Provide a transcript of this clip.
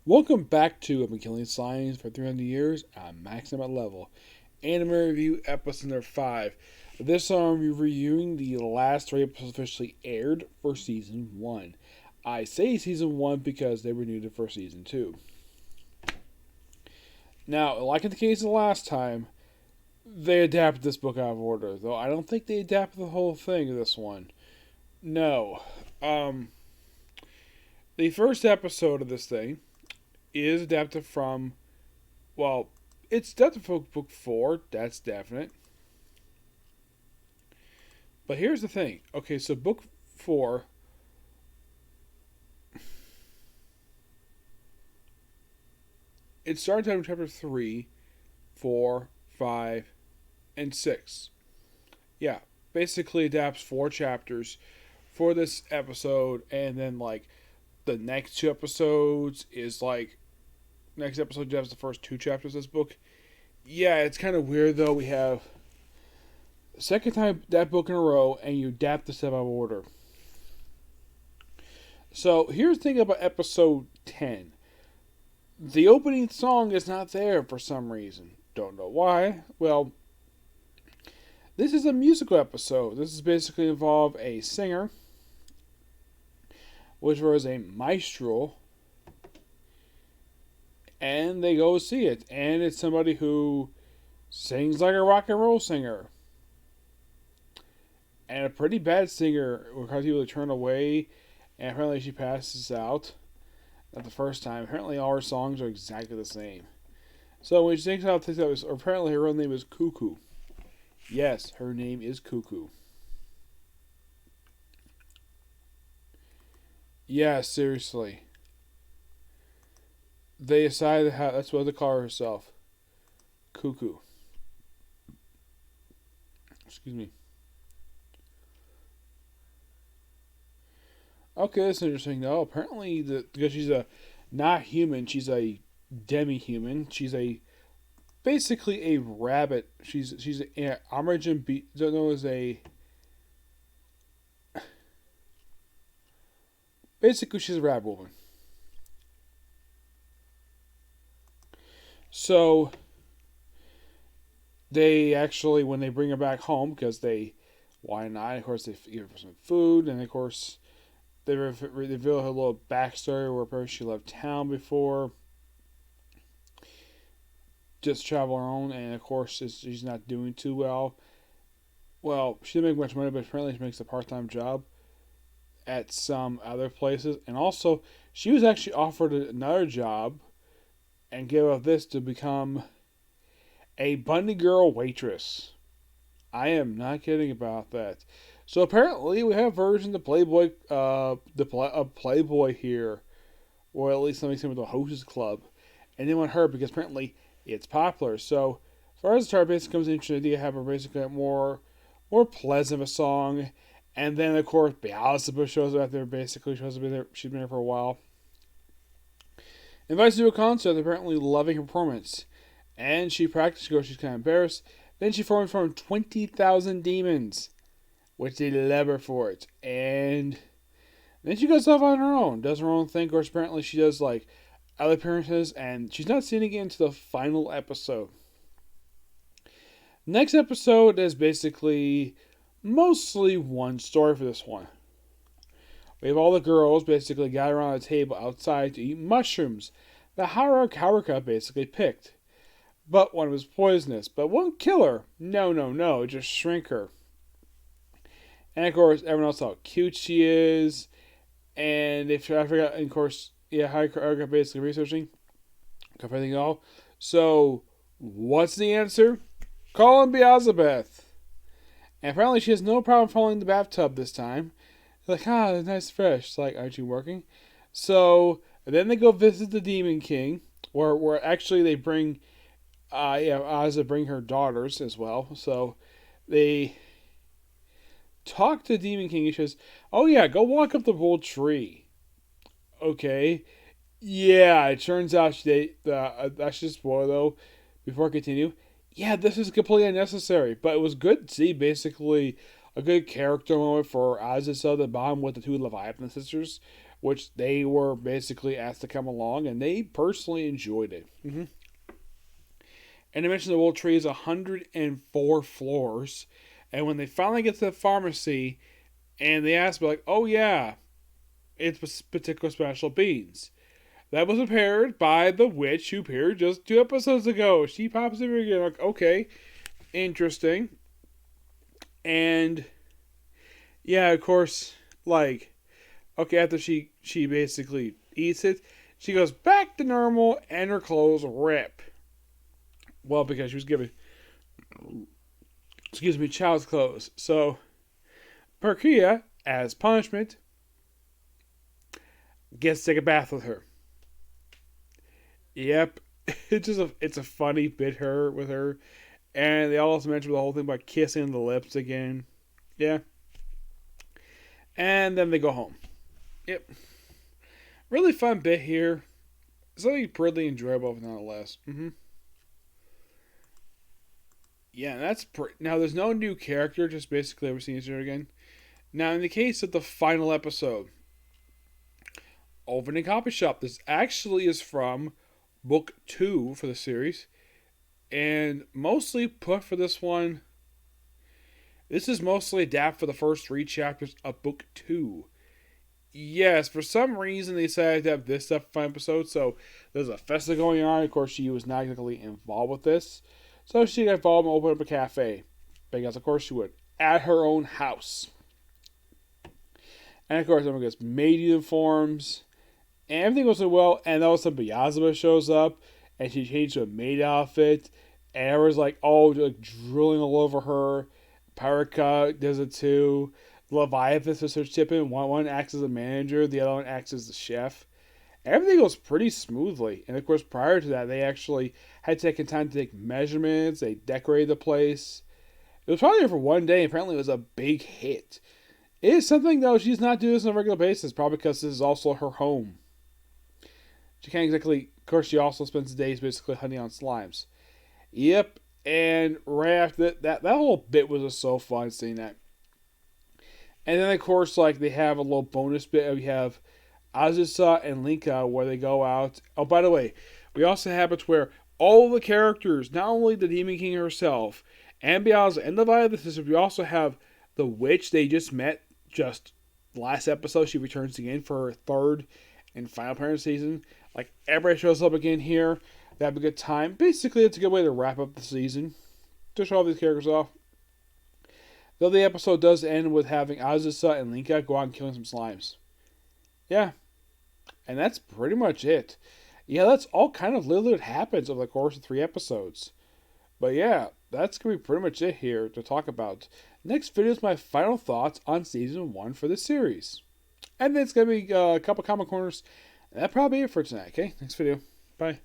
Welcome back to I've been killing science for 300 years. I'm maxing at level. Anime review episode number 5. This time we're reviewing the last 3 episodes officially aired for season 1. I say season 1 because they renewed it for season 2. Now, like in the case of the last time, they adapted this book out of order, though I don't think they adapted the whole thing of this one. No. Um, the first episode of this thing is adapted from, well, it's adapted from book 4, that's definite. But here's the thing. Okay, so book 4, it starts out in chapter 3, 4, 5, and 6. Yeah, basically adapts 4 chapters for this episode, and then, like, the next 2 episodes is, like, next episode adapts the first 2 chapters of this book. Yeah, it's kind of weird, though. We have second time that book in a row, and you adapt the stuff out of order. So here's the thing about episode 10. The opening song is not there for some reason. Don't know why. Well, this is a musical episode. This is basically involve a singer, which was a maestro, and they go see it. And it's somebody who sings like a rock and roll singer. And a pretty bad singer because he would turn away, and apparently she passes out. Not the first time. Apparently all her songs are exactly the same. So when she sings out, apparently her real name is Cuckoo. Yes, her name is Cuckoo. Yeah, seriously. They decided how that's what they call herself. Cuckoo. Excuse me. Okay, that's interesting. No, apparently because she's a not human, she's a demi-human. She's a basically a rabbit. She's an origin don't know as a basically she's a rabbit woman. So they actually when they bring her back home because they why not? Of course they give her some food and of course they reveal her little backstory where she left town before, just travel her own, and of course she's not doing too well. Well, she didn't make much money, but apparently she makes a part-time job at some other places, and also she was actually offered another job and gave up this to become a bunny girl waitress. I am not kidding about that. So apparently we have versions of Playboy, Playboy here, or at least something similar to the Hostess Club, and they want her because apparently it's popular. So as far as the chart basically comes into the idea, have her basically more pleasant of a song, and then of course Beelzebub shows up there. Basically, shows up there. She's been there for a while. Invites to a concert, apparently loving her performance, and she practices. She's kind of embarrassed. Then she forms from 20,000 demons, which they love her for it. And then she goes off on her own, does her own thing. Of course, apparently she does like other appearances, and she's not seen again until the final episode. Next episode is basically mostly one story for this one. We have all the girls basically gathered around a table outside to eat mushrooms that Haruka basically picked. But one was poisonous, but won't kill her. No, no, no, just shrink her. And of course, everyone else how cute she is. And if I forgot, and of course, yeah, Haruka basically researching, everything all. So, what's the answer? Call him Beelzebub. And apparently, she has no problem falling in the bathtub this time. Like, it's nice fresh. It's like, aren't you working? So, then they go visit the Demon King, where actually they bring, Asa bring her daughters as well. So, they talk to Demon King. He says, "Oh yeah, go walk up the old tree." Okay, yeah. It turns out that's just spoil though. Before I continue, yeah, this is completely unnecessary, but it was good to see basically a good character moment for Azusa the Bomb with the two Leviathan sisters, which they were basically asked to come along, and they personally enjoyed it. And I mentioned the Willow Tree is 104 floors, and when they finally get to the pharmacy, and they ask me like, "Oh yeah, it's particular special beans." That was prepared by the witch who appeared just 2 episodes ago. She pops in again. Like, okay, interesting. And yeah, of course, like, okay, after she basically eats it, she goes back to normal and her clothes rip. Well, because she was given, child's clothes. So, Parkia, as punishment, gets to take a bath with her. Yep, it's a funny bit with her, and they also mention the whole thing about kissing the lips again. Yeah, and then they go home. Yep, really fun bit here. Something pretty enjoyable, nonetheless. Yeah, now. There's no new character, just basically ever seen each other again. Now, in the case of the final episode, Opening Copy Shop, this actually is from book 2 for the series, and mostly put for this one. This is mostly adapted for the first 3 chapters of book 2. Yes, for some reason they decided to have this stuff for 5 episodes, so there's a festival going on. Of course, she was not exactly involved with this, so she got involved and opened up a cafe, because of course she would, at her own house. And of course, everyone gets maid uniforms, and everything goes so well, and all of a sudden Beyazaba shows up, and she changed to a maid outfit, and everyone's like, like drooling all over her. Parika does it too. Leviathan starts chipping. One acts as a manager, the other one acts as the chef. Everything goes pretty smoothly. And of course, prior to that, they actually had taken time to take measurements. They decorated the place. It was probably there for one day. Apparently, it was a big hit. It is something, though, she's not doing this on a regular basis, probably because this is also her home. She can't exactly. Of course, she also spends days basically hunting on slimes. Yep. And right after that whole bit was just so fun seeing that. And then, of course, like, they have a little bonus bit. We have Azusa and Linka where they go out. Oh, by the way, we also have it where all the characters, not only the Demon King herself, and Beyazaba and the Violet Sister, we also have the witch they just met just last episode. She returns again for her 3rd and final parent season. Like, everybody shows up again here. They have a good time. Basically, it's a good way to wrap up the season. To show all these characters off. Though the episode does end with having Azusa and Linka go out and killing some slimes. Yeah. And that's pretty much it. Yeah, that's all kind of literally what happens over the course of 3 episodes. But yeah, that's going to be pretty much it here to talk about. Next video is my final thoughts on Season 1 for the series. And then it's going to be a couple comic corners. And that'll probably be it for tonight, okay? Next video. Bye.